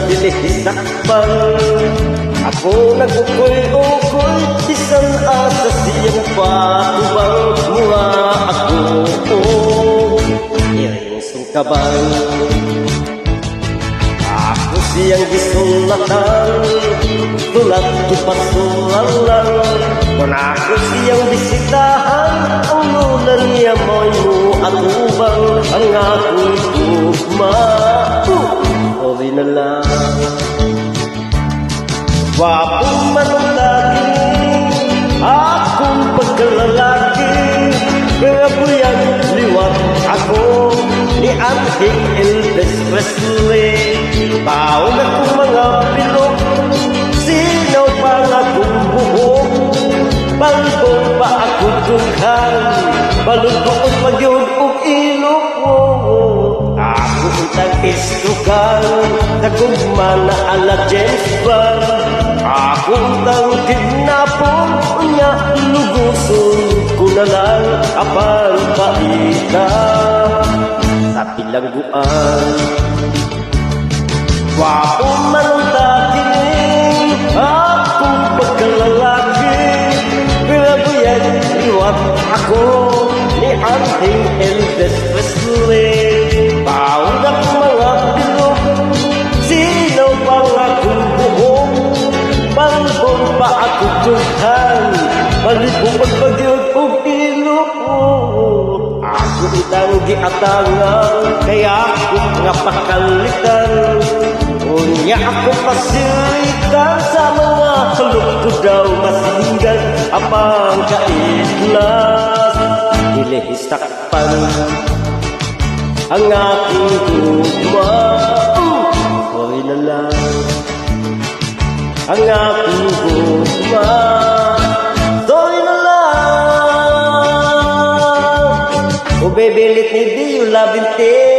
dilihisakpan. Ako nag-ukoy-ukoy, isang asa siyang patubang mga ako. Iring sungkaban, ako siyang gisulatan, tulad ipasulalan. Kung ako siyang bisitahan, ang lulan niya mo'y mo at ubang ang akong tugma. Sorry na lang. Wapong manong daging akong pagkalalaki, kaya buyan liwat ako ni Anting Elvis Presley. Taon akong mga pilok, sinaw pa akong buhok, balbong pa ako dughan, balugkot magyod og ilok. Ako utang istukan, nagugma na ala James Bond. Ako utang kidnapon, unya luguson ko na lang apan paita sa bilangguan. Wapo man ang dating akong pagkalalaki, pero buyan liwat ako ni Anting Elvis Presley. Taon akong mga bilog, sinaw pang akong buhok, balbong pa ako dughan, balibong pagbagyod og ilok. Ako itang giatangan, kaya ako nga pakalitan. Unya ako pasilitan sa mga halok ko daw masinggan, apang kaitlas dilihisakpan ang aking tugma. Sorry na lang. Ang aking tugma. Sorry na lang. Oh baby, let me be your loving thing.